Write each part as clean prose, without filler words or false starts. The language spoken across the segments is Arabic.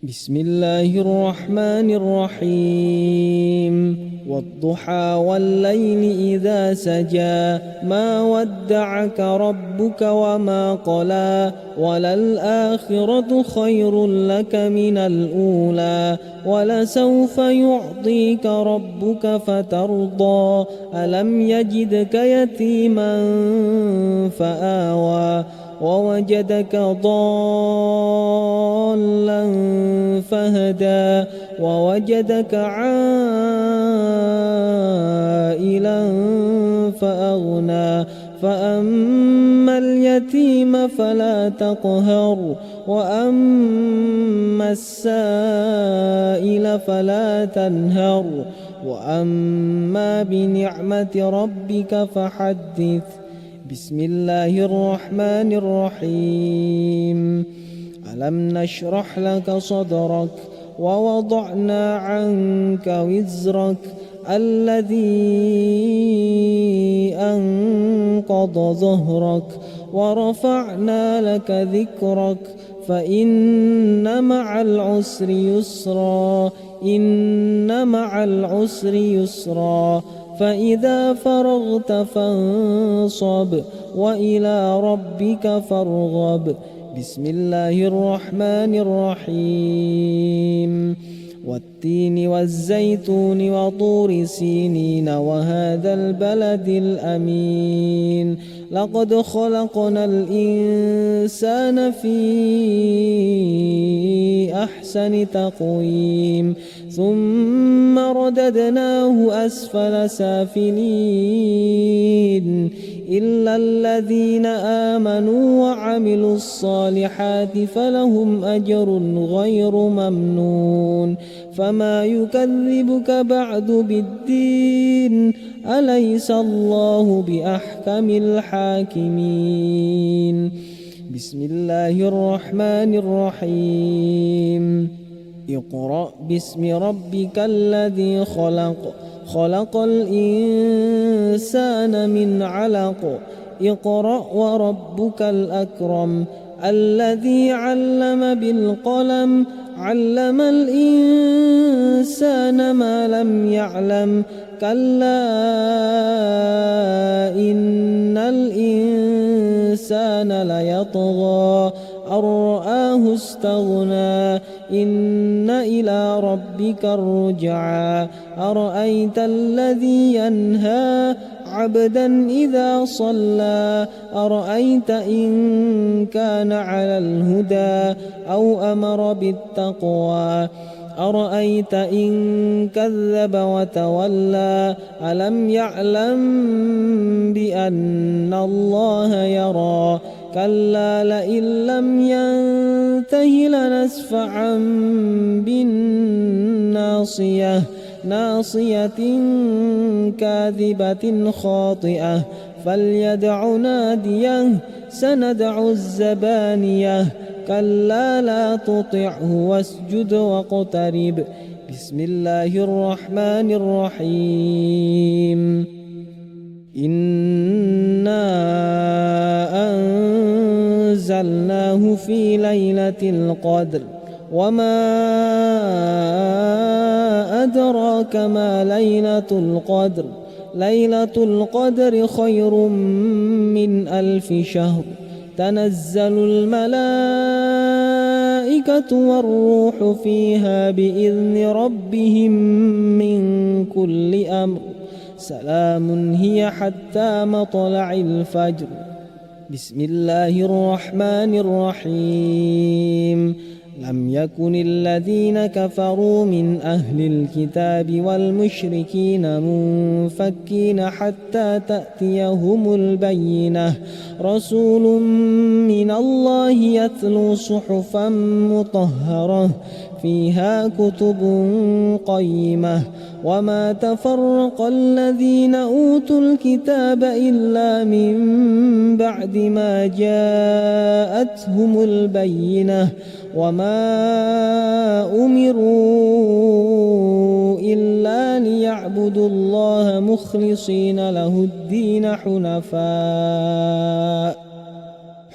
بسم الله الرحمن الرحيم والضحى والليل إذا سجى ما ودعك ربك وما قلى وللآخرة خير لك من الأولى ولسوف يعطيك ربك فترضى ألم يجدك يتيما فآوى ووجدك ضالا فهدى ووجدك عائلا فأغنى فأما اليتيم فلا تقهر وأما السائل فلا تنهر وأما بنعمة ربك فحدث. بسم الله الرحمن الرحيم ألم نشرح لك صدرك ووضعنا عنك وزرك الذي أنقض ظهرك ورفعنا لك ذكرك فإن مع العسر يسرا إن مع العسر يسرا فإذا فرغت فانصب وإلى ربك فارغب. بسم الله الرحمن الرحيم والتين والزيتون وطور سينين وهذا البلد الأمين لقد خلقنا الإنسان في أحسن تقويم ثم رددناه أسفل سافلين إلا الذين آمنوا وعملوا الصالحات فلهم أجر غير ممنون فما يكذبك بعد بالدين أليس الله بأحكم الحاكمين. بسم الله الرحمن الرحيم اقرأ باسم ربك الذي خلق خلق الإنسان من علق اقرأ وربك الأكرم الذي علم بالقلم علم الإنسان ما لم يعلم كلا إن الإنسان ليطغى أن رآه استغنى إن إلى ربك الرجعى أرأيت الذي ينهى عبدا إذا صلى أرأيت إن كان على الهدى أو أمر بالتقوى أرأيت إن كذب وتولى ألم يعلم بأن الله يرى كلا لئن لم ينته لنسفعا بالناصية ناصية كاذبة خاطئة فليدع ناديه سندع الزبانية كلا لا تطعه واسجد واقترب. بسم الله الرحمن الرحيم إنا أنزلناه في ليلة القدر وما أدراك ما ليلة القدر ليلة القدر خير من 1000 شهر تنزل الملائكة والروح فيها بإذن ربهم من كل أمر سلام هي حتى مطلع الفجر. بسم الله الرحمن الرحيم لم يكن الذين كفروا من أهل الكتاب والمشركين منفكين حتى تأتيهم البينة رسول من الله يتلو صحفا مطهرة فيها كتب قيمة وما تفرق الذين أوتوا الكتاب إلا من بعد ما جاءتهم البينة وما أمروا إلا ليعبدوا الله مخلصين له الدين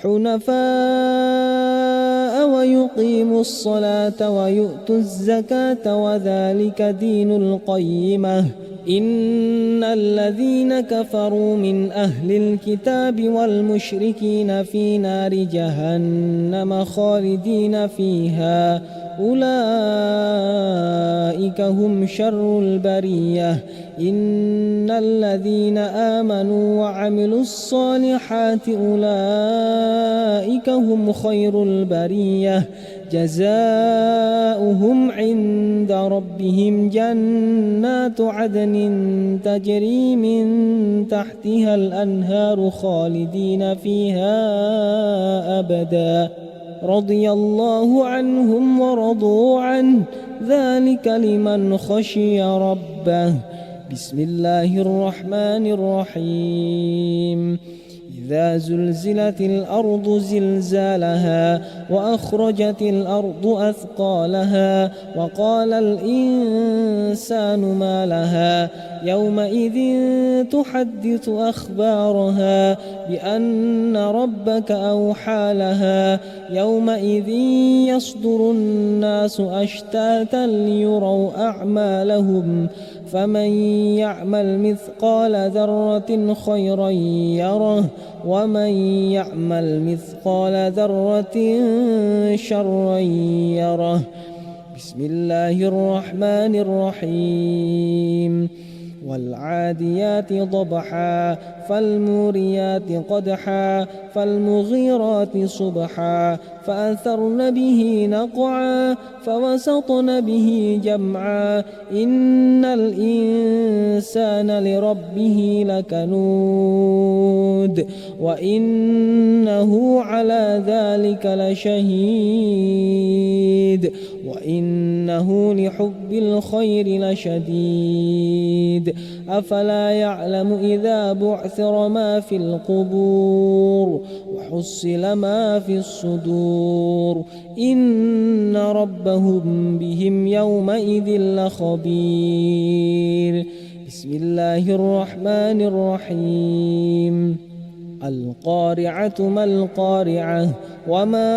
حنفاء ويقيموا الصلاة ويؤتوا الزكاة وذلك دين القيمة. إن الذين كفروا من أهل الكتاب والمشركين في نار جهنم خالدين فيها أولئك هم شر البرية. إن الذين آمنوا وعملوا الصالحات أولئك هم خير البرية. جزاؤهم عند ربهم جنات عدن تجري من تحتها الأنهار خالدين فيها أبدا رضي الله عنهم ورضوا عنه ذلك لمن خشي ربه. بسم الله الرحمن الرحيم. إذا زلزلت الأرض زلزالها وأخرجت الأرض أثقالها وقال الإنسان ما لها يومئذ تحدث أخبارها بأن ربك أوحى لها يومئذ يصدر الناس أشتاتا ليروا أعمالهم فمن يعمل مثقال ذرة خيرا يره ومن يعمل مثقال ذرة شرا يره. بسم الله الرحمن الرحيم. والعاديات ضبحا فالموريات قدحا فالمغيرات صبحا فأثرن به نقعا فوسطن به جمعا إن الإنسان لربه لكنود وإنه على ذلك لشهيد وإنه لحب الخير لشديد. أفلا يعلم إذا بعثر ما في القبور وحصل ما في الصدور إن ربهم بهم يومئذ لخبير. بسم الله الرحمن الرحيم. القارعة ما القارعة وما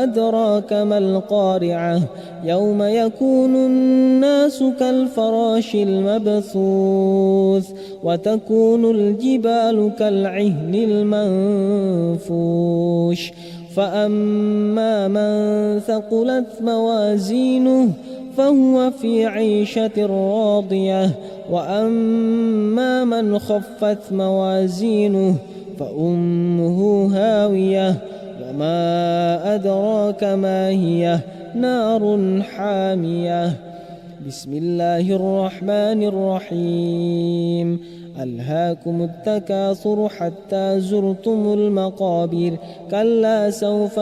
أدراك ما القارعة يوم يكون الناس كالفراش المبثوث وتكون الجبال كالعهن المنفوش فأما من ثقلت موازينه فهو في عيشة راضية وأما من خفت موازينه فأمه هاوية وما أدراك ما هي نار حامية. بسم الله الرحمن الرحيم. ألهاكم التكاثر حتى زرتم المقابر كلا سوف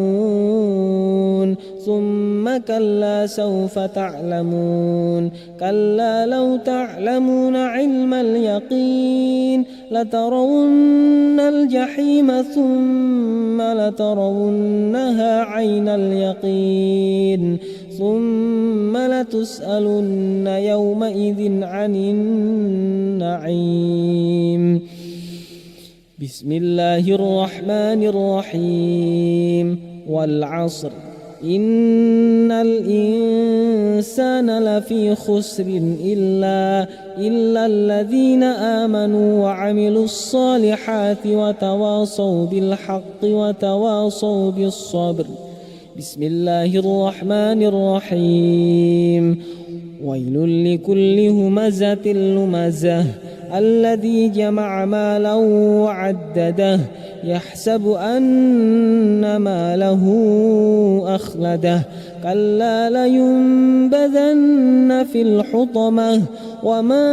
تعلمون ثم كلا سوف تعلمون كلا لو تعلمون علم اليقين لترون الجحيم ثم لترونها عين اليقين ثم لتسألن يومئذ عن النعيم. بسم الله الرحمن الرحيم. والعصر إن الإنسان لفي خسر إلا الذين آمنوا وعملوا الصالحات وتواصوا بالحق وتواصوا بالصبر. بسم الله الرحمن الرحيم. ويل لكل همزة لمزة الذي جمع مالا وعدده يحسب أن ماله أخلده كلا لينبذن في الحطمة وما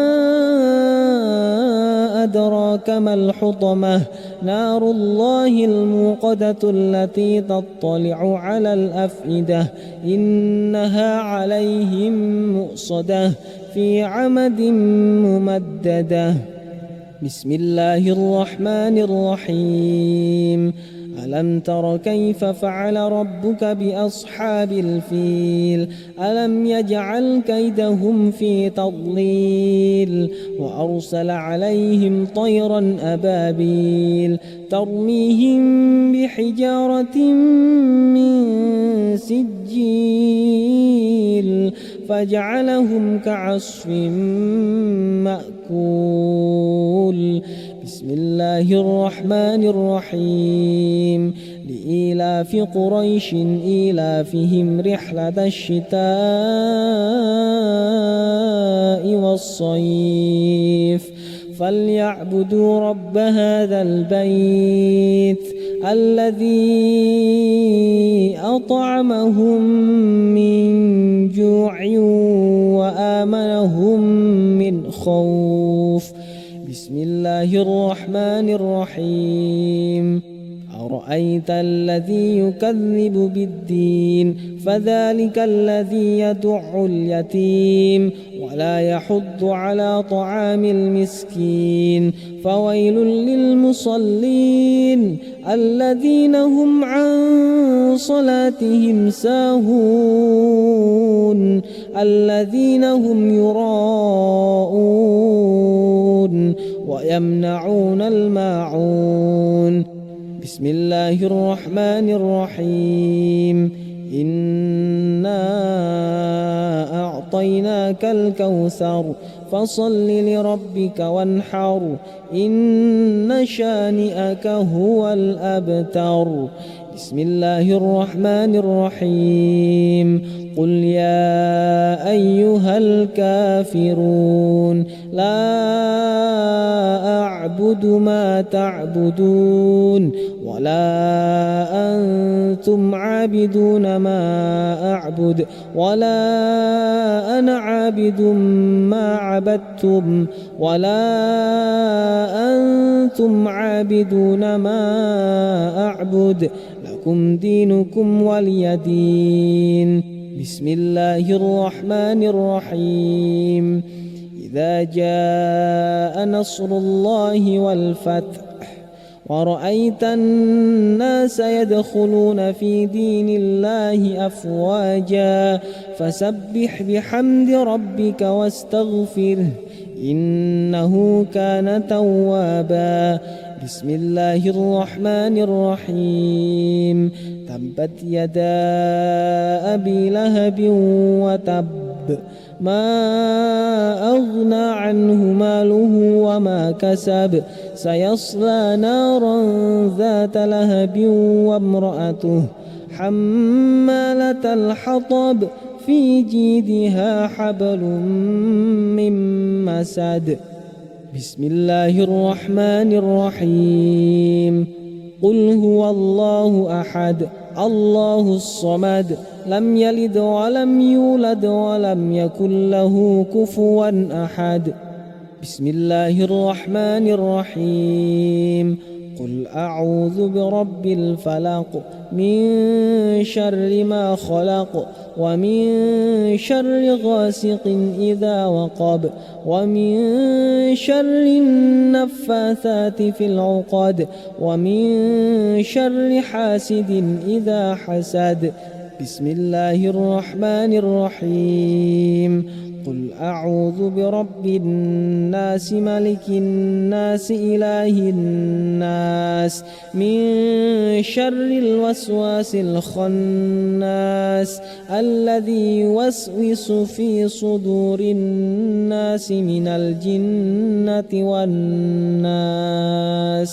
أدراك ما الحطمة نار الله الموقدة التي تطلع على الأفئدة إنها عليهم مؤصدة في عمد ممددة. بسم الله الرحمن الرحيم. ألم تر كيف فعل ربك بأصحاب الفيل ألم يجعل كيدهم في تضليل وأرسل عليهم طيرا أبابيل ترميهم بحجارة من سجيل فجعلهم كعصف مأكول. بسم الله الرحمن الرحيم. لإيلاف قريش إيلافهم رحلة الشتاء والصيف فليعبدوا رب هذا البيت الذي أطعمهم من جوع وآمنهم من خوف. بسم الله الرحمن الرحيم. أرأيت الذي يكذب بالدين فذلك الذي يدع اليتيم ولا يحض على طعام المسكين فويل للمصلين الذين هم عن صلاتهم ساهون الذين هم يراءون ويمنعون الماعون. بسم الله الرحمن الرحيم. إنا أعطيناك الكوثر فصل لربك وانحر إن شانئك هو الأبتر. بسم الله الرحمن الرحيم. قل يا أيها الكافرون لا أعبد ما تعبدون ولا أنتم عابدون ما أعبد ولا أنا عابد ما عبدتم ولا أنتم عابدون ما أعبد لكم دينكم ولي دين. بسم الله الرحمن الرحيم. إذا جاء نصر الله والفتح ورأيت الناس يدخلون في دين الله أفواجا فسبح بحمد ربك واستغفره إنه كان توابا. بسم الله الرحمن الرحيم. تبت يدا أبي لهب وتب ما أغنى عنه ماله وما كسب سيصلى نارا ذات لهب وامرأته حمالة الحطب في جيدها حبل من مسد. بسم الله الرحمن الرحيم. قل هو الله أحد الله الصمد لم يلد ولم يولد ولم يكن له كفوا أحد. بسم الله الرحمن الرحيم. قل أعوذ برب الفلق من شر ما خلق ومن شر غاسق إذا وقب ومن شر النفاثات في العقد ومن شر حاسد إذا حسد. بسم الله الرحمن الرحيم. قل أعوذ برب الناس ملك الناس إله الناس من شر الوسواس الخناس الذي يوسوس في صدور الناس من الجنة والناس.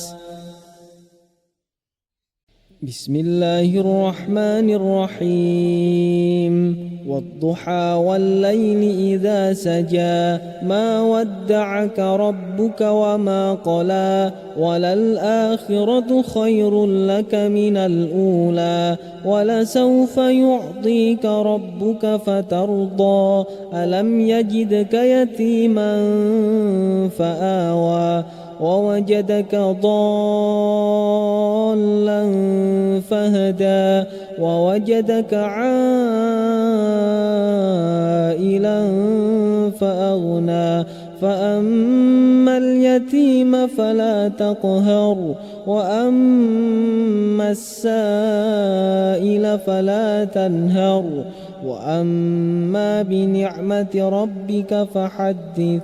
بسم الله الرحمن الرحيم. والضحى والليل إذا سجى ما ودعك ربك وما قلى وللآخرة خير لك من الأولى ولسوف يعطيك ربك فترضى ألم يجدك يتيما فآوى ووجدك ضالا فهدى ووجدك عائلا فأغنى فأما اليتيم فلا تقهر وأما السائل فلا تنهر وأما بنعمة ربك فحدث.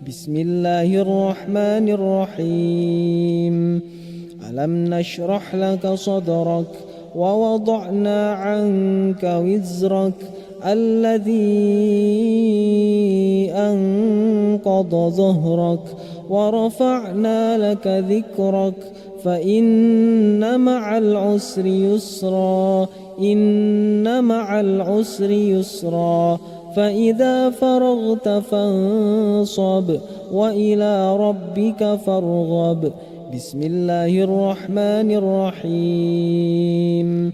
بسم الله الرحمن الرحيم. ألم نشرح لك صدرك ووضعنا عنك وزرك الذي أنقض ظهرك ورفعنا لك ذكرك فإن مع العسر يسرا إن مع العسر يسرا فإذا فرغت فانصب وإلى ربك فارغب. بسم الله الرحمن الرحيم.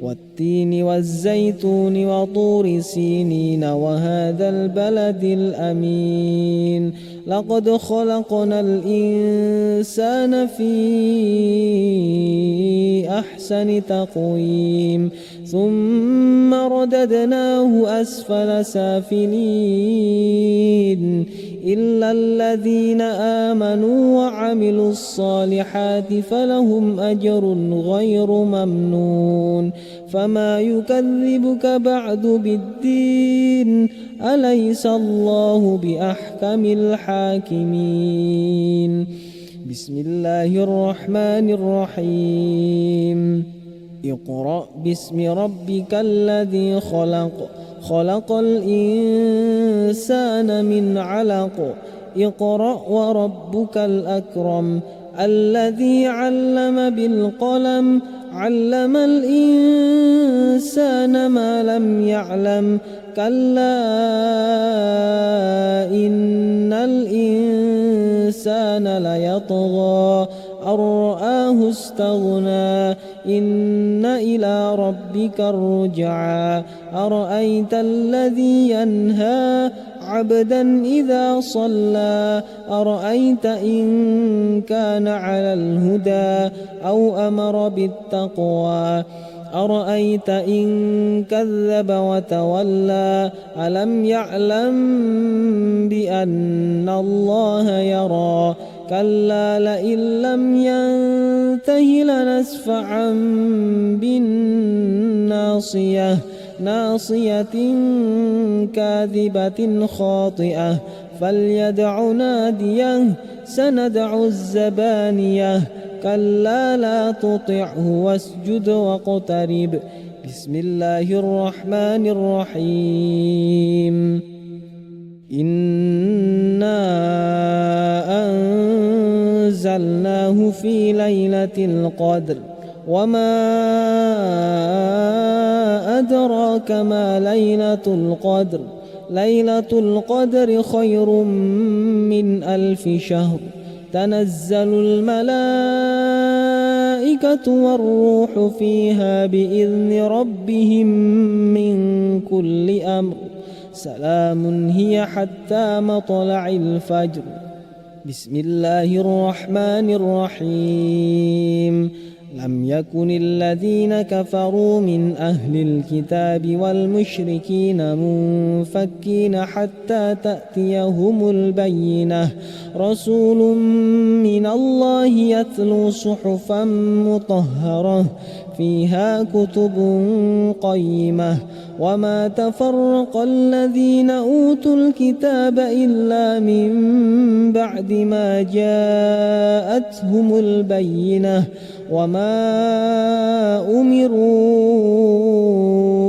والتين والزيتون وطور سينين وهذا البلد الأمين. لقد خلقنا الإنسان في أحسن تقويم ثم رددناه أسفل سافلين إلا الذين آمنوا وعملوا الصالحات فلهم أجر غير ممنون. فما يكذبك بعد بالدين أليس الله بأحكم الحاكمين. بسم الله الرحمن الرحيم. اقرأ باسم ربك الذي خلق خلق الإنسان من علق اقرأ وربك الأكرم الذي علم بالقلم علم الإنسان ما لم يعلم كلا إن الإنسان ليطغى أن رآه استغنى إن إلى ربك الرجعى أرأيت الذي ينهى عبدا إذا صلى أرأيت إن كان على الهدى أو أمر بالتقوى أرأيت إن كذب وتولى ألم يعلم بأن الله يرى كلا لئن لم ينته لنسفعا بالناصية ناصية كاذبة خاطئة فليدع ناديه سندع الزبانية كلا لا تطعه واسجد واقترب. بسم الله الرحمن الرحيم. إنا أنزلناه في ليلة القدر وما أدراك ما ليلة القدر ليلة القدر خير من 1000 شهر تنزل الملائكة والروح فيها بإذن ربهم من كل أمر سلام هي حتى مطلع الفجر. بسم الله الرحمن الرحيم. لم يكن الذين كفروا من أهل الكتاب والمشركين منفكين حتى تأتيهم البينة رسول من الله يتلو صحفا مطهرة فيها كتب قيمة وما تفرق الذين أوتوا الكتاب إلا من بعد ما جاءتهم البينة وما أمروا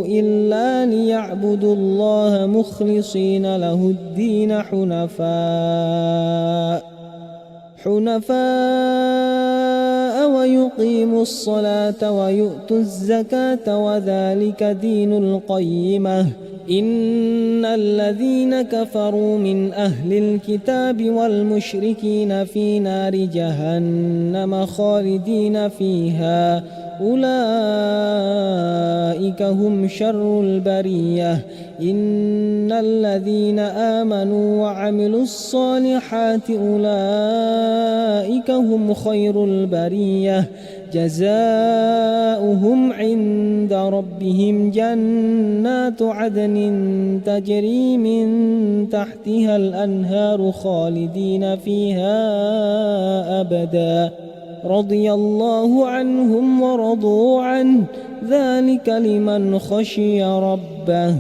إلا ليعبدوا الله مخلصين له الدين حنفاء ويقيموا الصلاة ويؤتوا الزكاة وذلك دين القيمة. إن الذين كفروا من أهل الكتاب والمشركين في نار جهنم خالدين فيها أولئك هم شر البرية. إن الذين آمنوا وعملوا الصالحات أولئك هم خير البرية جزاؤهم عند ربهم جنات عدن تجري من تحتها الأنهار خالدين فيها أبدا رضي الله عنهم ورضوا عنه ذلك لمن خشي ربه.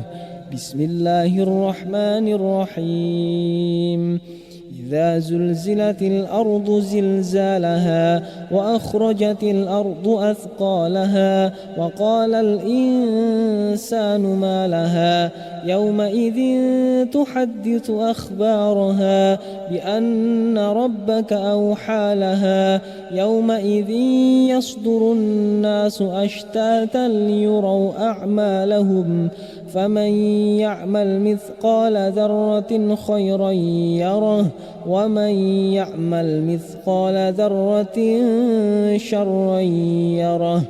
بسم الله الرحمن الرحيم. إذا زلزلت الأرض زلزالها وأخرجت الأرض أثقالها وقال الإنسان ما لها يومئذ تحدث أخبارها بأن ربك أوحى لها يومئذ يصدر الناس أشتاتا ليروا أعمالهم فمن يعمل مثقال ذرة خيرا يره ومن يعمل مثقال ذرة شرا يره.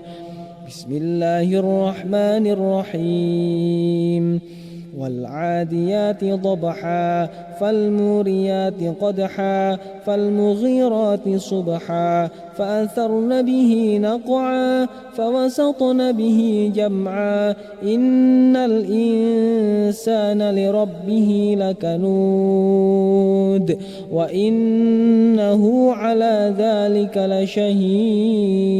بسم الله الرحمن الرحيم. والعاديات ضبحا فالموريات قدحا فالمغيرات صبحا فأثرن به نقعا فوسطن به جمعا إن الإنسان لربه لكنود وإنه على ذلك لشهيد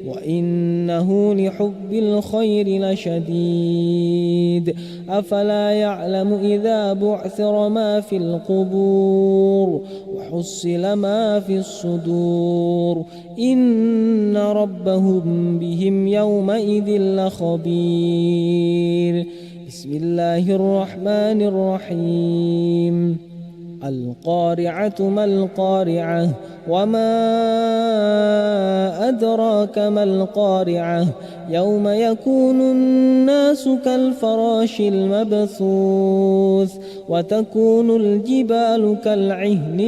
وإنه لحب الخير لشديد أفلا يعلم إذا بعثر ما في القبور وحصل ما في الصدور إن ربهم بهم يومئذ لخبير. بسم الله الرحمن الرحيم. القارعة ما القارعة وما أدراك ما القارعة يوم يكون الناس كالفراش المبثوث وتكون الجبال كالعهن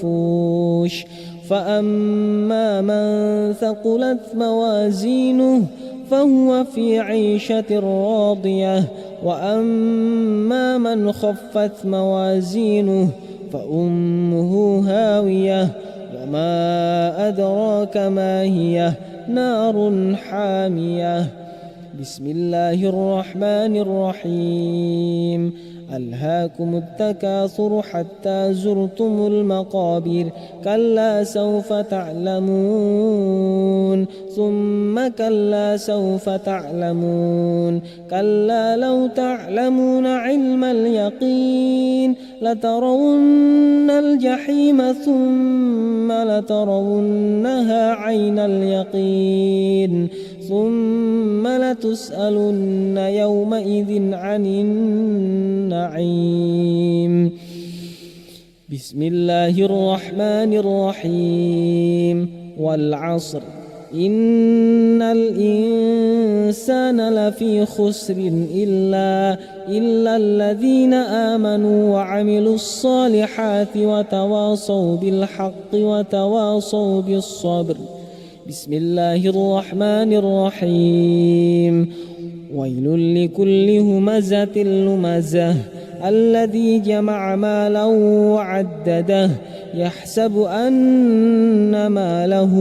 المنفوش فأما من ثقلت موازينه فهو في عيشة راضية وأما من خفت موازينه فأمه هاوية وما أدراك ما هي نار حامية. بسم الله الرحمن الرحيم. ألهاكم التكاثر حتى زرتم المقابر كلا سوف تعلمون ثم كلا سوف تعلمون كلا لو تعلمون علم اليقين لترون الجحيم ثم لترونها عين اليقين ثم لتسألن يومئذ عن النعيم. بسم الله الرحمن الرحيم. والعصر إن الإنسان لفي خسر إلا الذين آمنوا وعملوا الصالحات وتواصوا بالحق وتواصوا بالصبر. بسم الله الرحمن الرحيم. ويل لكل همزة لمزة الذي جمع مالا وعدده يحسب أن ماله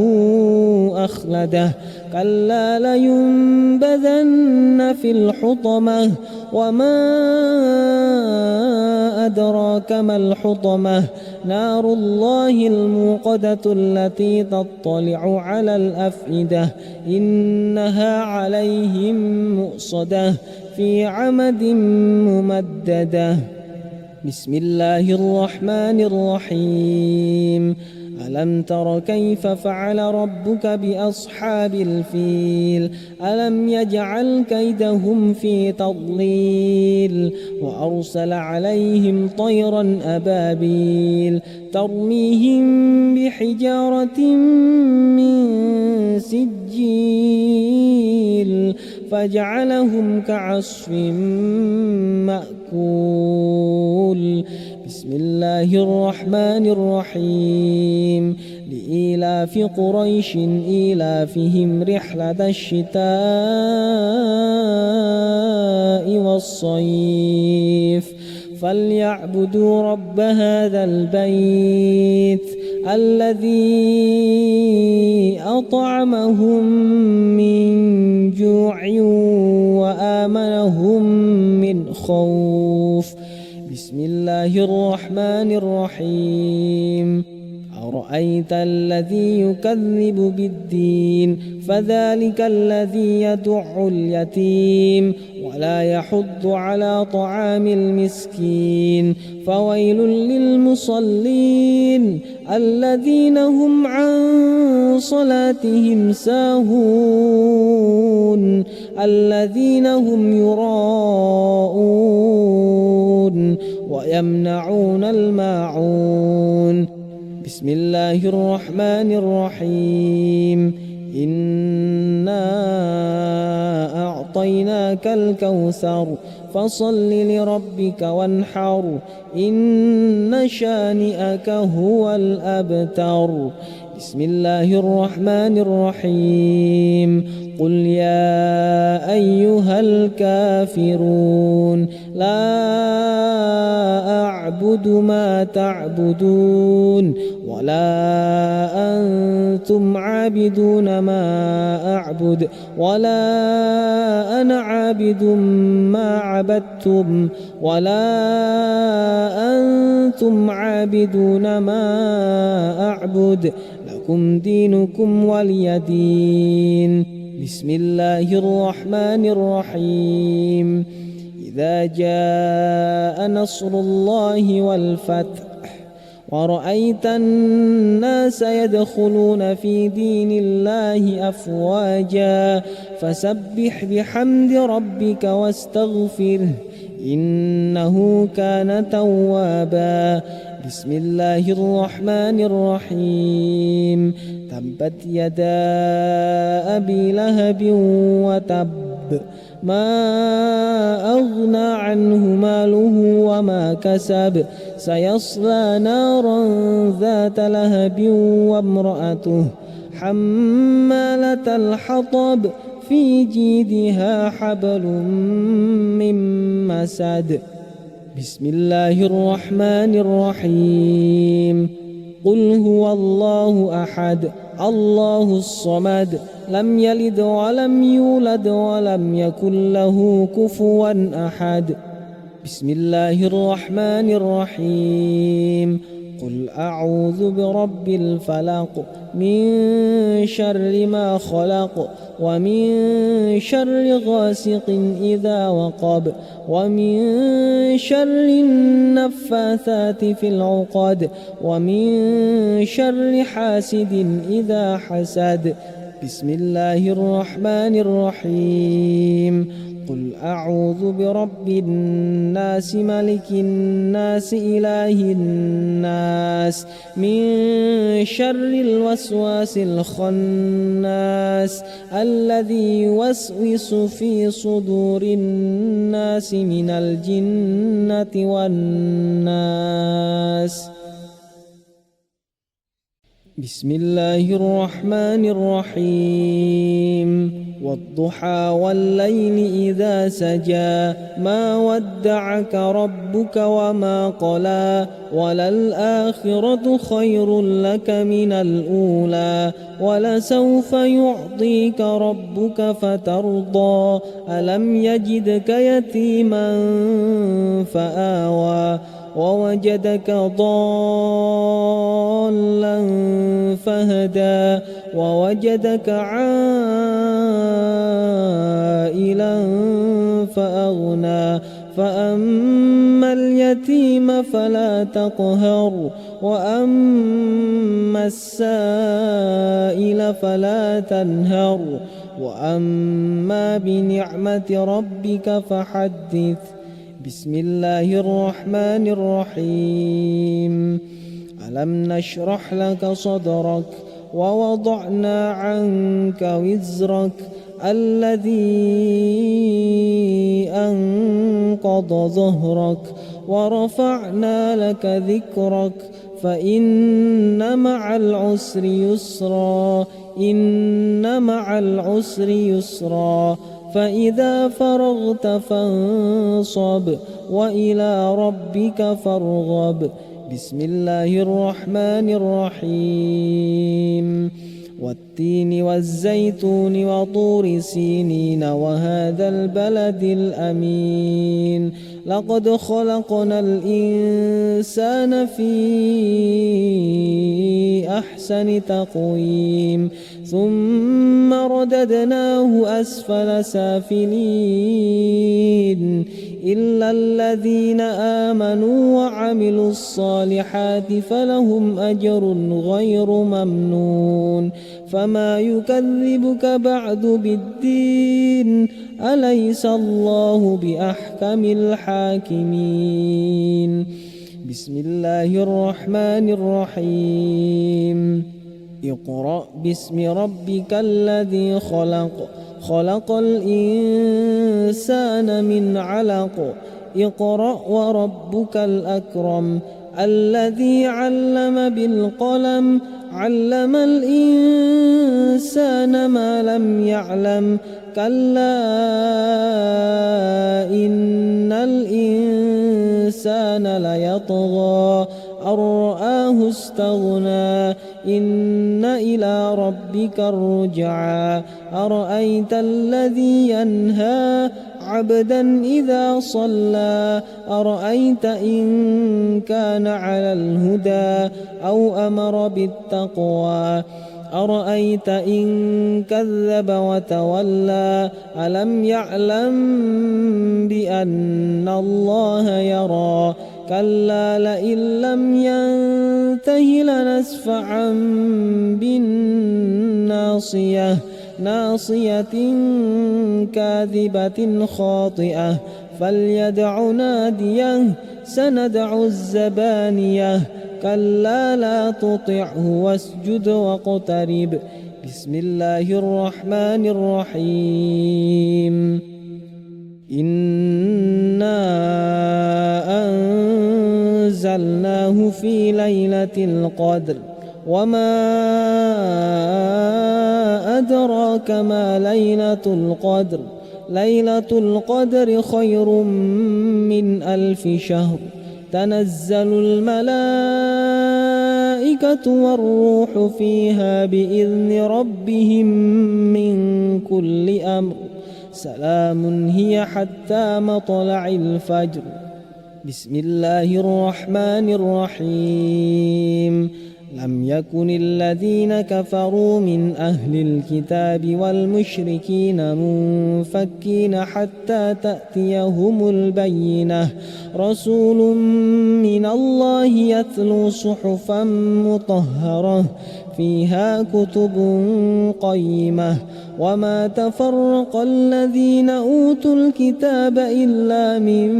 أخلده كلا لينبذن في الحطمة وما أدراك ما الحطمة نار الله الموقدة التي تطلع على الأفئدة إنها عليهم مؤصدة في عمد ممددة. بسم الله الرحمن الرحيم. ألم تر كيف فعل ربك بأصحاب الفيل ألم يجعل كيدهم في تضليل وأرسل عليهم طيرا أبابيل ترميهم بحجارة من سجيل فجعلهم كعصف مأكول. بسم الله الرحمن الرحيم. لإيلاف قريش إيلافهم رحلة الشتاء والصيف فليعبدوا رب هذا البيت الذي أطعمهم من جوع وآمنهم من خوف. بسم الله الرحمن الرحيم. أرأيت الذي يكذب بالدين فذلك الذي يدع اليتيم ولا يحض على طعام المسكين فويل للمصلين الذين هم عن صلاتهم ساهون الذين هم يراءون ويمنعون الماعون. بسم الله الرحمن الرحيم. إنا أعطيناك الكوثر فصل لربك وانحر إن شانئك هو الأبتر. بسم الله الرحمن الرحيم. قل يا أيها الكافرون لا أعبد ما تعبدون ولا أنتم عابدون ما أعبد ولا أنا عابد ما عبدتم ولا أنتم عابدون ما أعبد لكم دينكم ولي دين. بسم الله الرحمن الرحيم. إذا جاء نصر الله والفتح ورأيت الناس يدخلون في دين الله أفواجا فسبح بحمد ربك واستغفره إنه كان توابا. بسم الله الرحمن الرحيم. تبت يدا أبي لهب وتب ما أغنى عنه ماله وما كسب سيصلى نارا ذات لهب وامرأته حمالة الحطب في جيدها حبل من مسد. بسم الله الرحمن الرحيم. قل هو الله أحد الله الصمد لم يلد ولم يولد ولم يكن له كفوا أحد. بسم الله الرحمن الرحيم. قل أعوذ برب الفلق من شر ما خلق ومن شر غاسق إذا وقب ومن شر النفاثات في العقد ومن شر حاسد إذا حسد. بسم الله الرحمن الرحيم. قل أعوذ برب الناس ملك الناس إله الناس من شر الوسواس الخناس الذي يوسوس في صدور الناس من الجنة والناس. بسم الله الرحمن الرحيم. والضحى والليل إذا سجى ما ودعك ربك وما قلى وللآخرة خير لك من الأولى ولسوف يعطيك ربك فترضى ألم يجدك يتيما فآوى ووجدك ضالا فهدى ووجدك عائلا فأغنى فأما اليتيم فلا تقهر وأما السائل فلا تنهر وأما بنعمة ربك فحدث. بسم الله الرحمن الرحيم. ألم نشرح لك صدرك ووضعنا عنك وزرك الذي أنقض ظهرك ورفعنا لك ذكرك فإن مع العسر يسرا إن مع العسر يسرا فإذا فرغت فانصب وإلى ربك فارغب. بسم الله الرحمن الرحيم. والتين والزيتون وطور سينين وهذا البلد الأمين. لقد خلقنا الإنسان في أحسن تقويم ثم رددناه أسفل سافلين إلا الذين آمنوا وعملوا الصالحات فلهم أجر غير ممنون. فما يكذبك بعد بالدين أليس الله بأحكم الحاكمين. بسم الله الرحمن الرحيم. اقرأ باسم ربك الذي خلق. خلق الإنسان من علق. اقرأ وربك الأكرم الذي علم بالقلم علم الإنسان ما لم يعلم كلا إن الإنسان ليطغى أن رآه استغنى إن إلى ربك الرجعى. أرأيت الذي ينهى عبدا إذا صلى أرأيت إن كان على الهدى أو أمر بالتقوى أرأيت إن كذب وتولى ألم يعلم بأن الله يرى كلا لئن لم ينته لنسفعا بالناصية ناصية كاذبة خاطئة فليدع ناديه سندع الزبانية كلا لا تطعه واسجد واقترب. بسم الله الرحمن الرحيم. إنا أنزلناه في ليلة القدر وما أدراك ما ليلة القدر ليلة القدر خير من 1000 شهر تنزل الملائكة والروح فيها بإذن ربهم من كل أمر سلام هي حتى مطلع الفجر. بسم الله الرحمن الرحيم. لم يكن الذين كفروا من أهل الكتاب والمشركين منفكين حتى تأتيهم البينة رسول من الله يتلو صحفا مطهرة فيها كتب قيمة وما تفرق الذين أوتوا الكتاب إلا من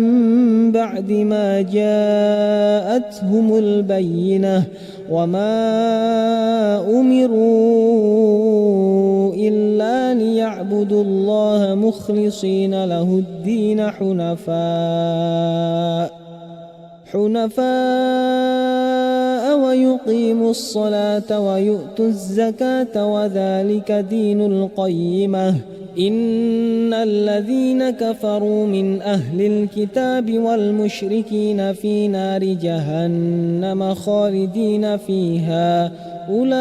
بعد ما جاءتهم البينة وما أمروا إلا ليعبدوا الله مخلصين له الدين حنفاء ويقيموا الصلاة ويؤتوا الزكاة وذلك دين القيمة. إن الذين كفروا من أهل الكتاب والمشركين في نار جهنم خالدين فيها أولئك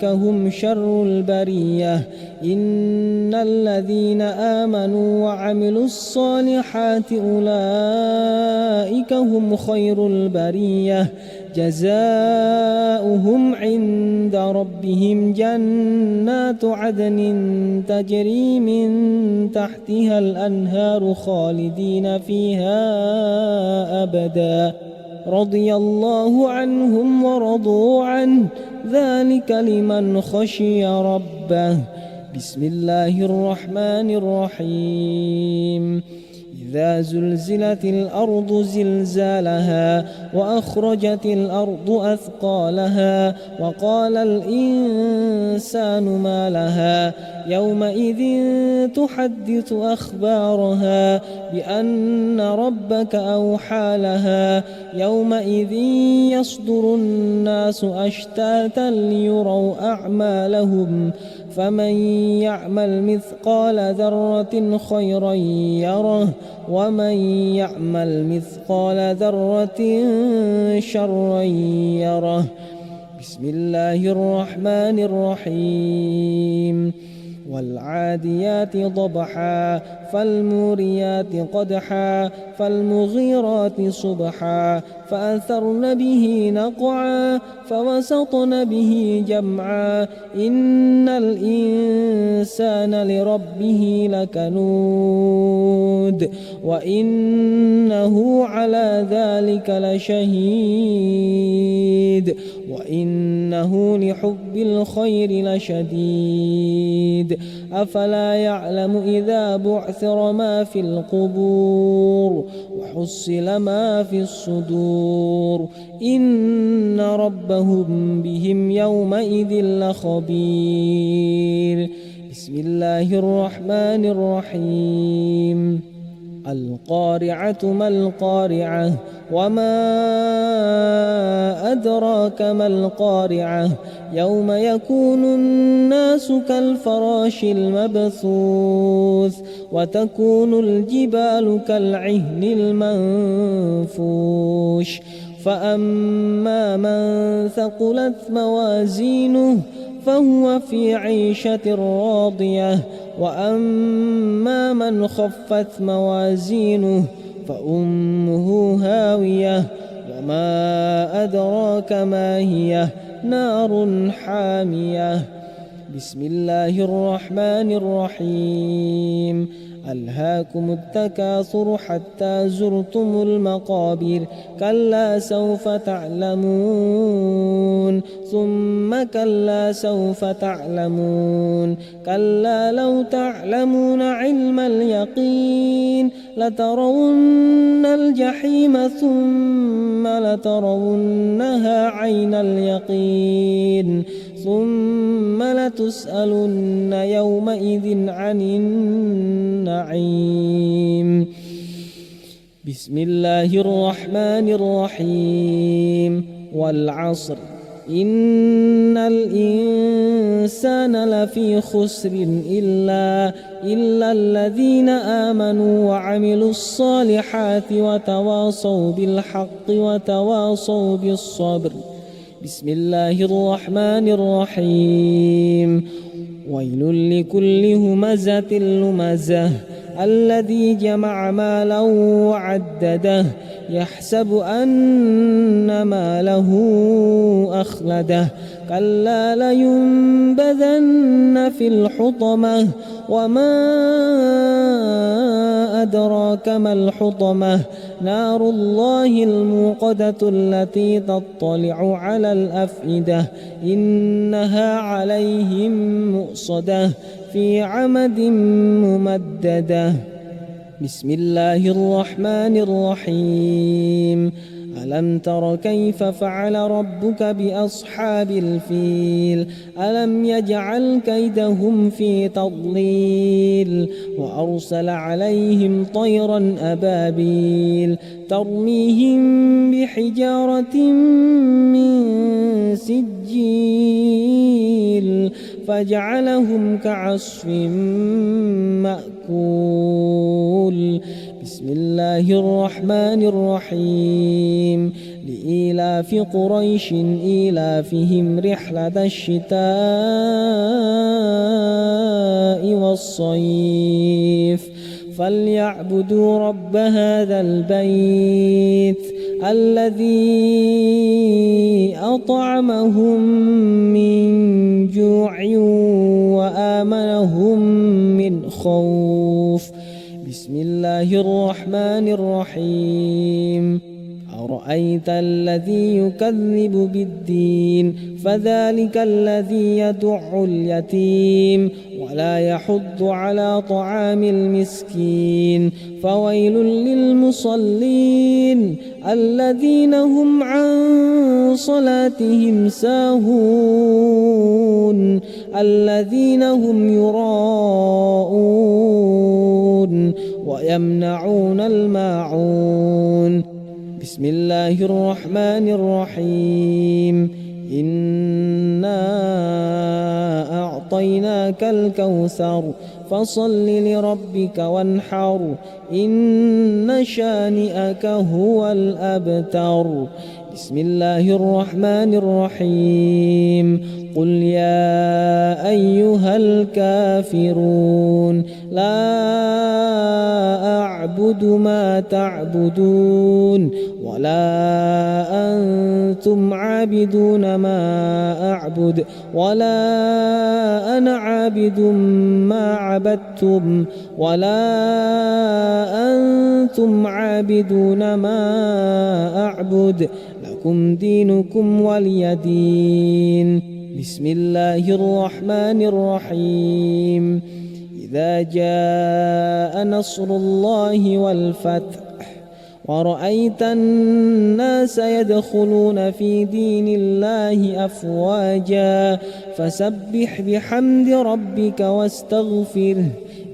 هم شر البرية. إن الذين آمنوا وعملوا الصالحات أولئك هم خير البرية جزاؤهم عند ربهم جنات عدن تجري من تحتها الأنهار خالدين فيها أبدا رضي الله عنهم ورضوا عنه ذلك لمن خشي ربه. بسم الله الرحمن الرحيم. إذا زلزلت الأرض زلزالها وأخرجت الأرض أثقالها وقال الإنسان ما لها يومئذ تحدث أخبارها بأن ربك أوحى لها يومئذ يصدر الناس أشتاتا ليروا أعمالهم فمن يعمل مثقال ذرة خيرا يره ومن يعمل مثقال ذرة شرا يره. بسم الله الرحمن الرحيم. والعاديات ضبحا فالموريات قدحا فالمغيرات صبحا فأثرن به نقعا فوسطن به جمعا إن الإنسان لربه لكنود وإنه على ذلك لشهيد وإنه لحب الخير لشديد أفلا يعلم إذا بعثر ما في القبور وحصل ما في الصدور إن ربهم بهم يومئذ لخبير. بسم الله الرحمن الرحيم. القارعة ما القارعة وما أدراك ما القارعة يوم يكون الناس كالفراش المبثوث وتكون الجبال كالعهن المنفوش فأما من ثقلت موازينه فهو في عيشة راضية وأما من خفت موازينه فأمه هاوية وما أدراك ما هي نار حامية. بسم الله الرحمن الرحيم. ألهاكم التكاثر حتى زرتم المقابر كلا سوف تعلمون ثم كلا سوف تعلمون كلا لو تعلمون علم اليقين لترون الجحيم ثم لترونها عين اليقين ثم لتسألن يومئذ عن النعيم. بسم الله الرحمن الرحيم. والعصر إن الإنسان لفي خسر إلا الذين آمنوا وعملوا الصالحات وتواصوا بالحق وتواصوا بالصبر. بسم الله الرحمن الرحيم. ويل لكل همزة لمزة الذي جمع مالا وعدده يحسب أن ماله أخلده كلا لينبذن في الحطمة وما أدراك ما الحطمة نار الله الموقدة التي تطلع على الأفئدة إنها عليهم مؤصدة في عمد ممددة. بسم الله الرحمن الرحيم. ألم تر كيف فعل ربك بأصحاب الفيل ألم يجعل كيدهم في تضليل وأرسل عليهم طيرا أبابيل ترميهم بحجارة من سجيل فجعلهم كعصف مأكول. بسم الله الرحمن الرحيم. لإيلاف قريش إيلافهم رحلة الشتاء والصيف فليعبدوا رب هذا البيت الذي أطعمهم من جوع وآمنهم من خوف. بسم الله الرحمن الرحيم. أرأيت الذي يكذب بالدين فذلك الذي يدع اليتيم ولا يحض على طعام المسكين فويل للمصلين الذين هم عن صلاتهم ساهون الذين هم يراءون ويمنعون الماعون. بسم الله الرحمن الرحيم إنا أعطيناك الكوثر فصل لربك وانحر إن شانئك هو الأبتر. بسم الله الرحمن الرحيم قل يا أيها الكافرون لا أعبد ما تعبدون ولا أنتم عابدون ما أعبد ولا أنا عابد ما عبدتم ولا أنتم عابدون ما أعبد لكم دينكم ولي دين. بسم الله الرحمن الرحيم إذا جاء نصر الله والفتح ورأيت الناس يدخلون في دين الله أفواجا فسبح بحمد ربك واستغفره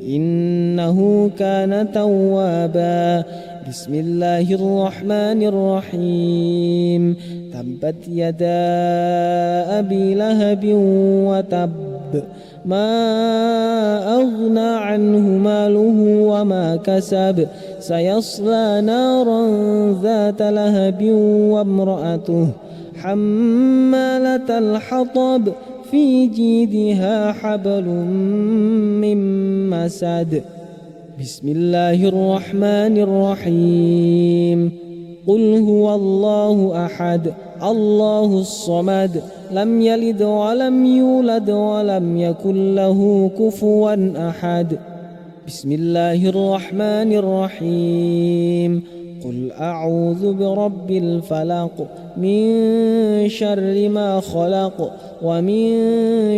إنه كان توابا. بسم الله الرحمن الرحيم تبت يدا أبي لهب وتب ما أغنى عنه ماله وما كسب سيصلى نارا ذات لهب وامرأته حمالة الحطب في جيدها حبل من مسد. بسم الله الرحمن الرحيم قل هو الله أحد الله الصمد لم يلد ولم يولد ولم يكن له كفوا أحد. بسم الله الرحمن الرحيم قل أعوذ برب الفلق من شر ما خلق ومن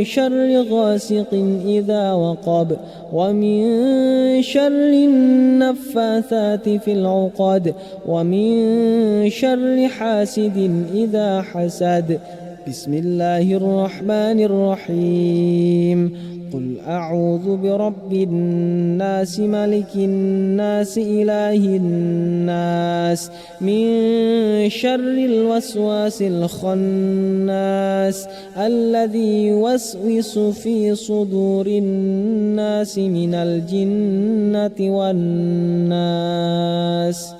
شر غاسق إذا وقب ومن شر النفاثات في العقد ومن شر حاسد إذا حسد. بسم الله الرحمن الرحيم قل أعوذ برب الناس ملك الناس إله الناس من شر الوسواس الخناس الذي يوسوس في صدور الناس من الجنة والناس.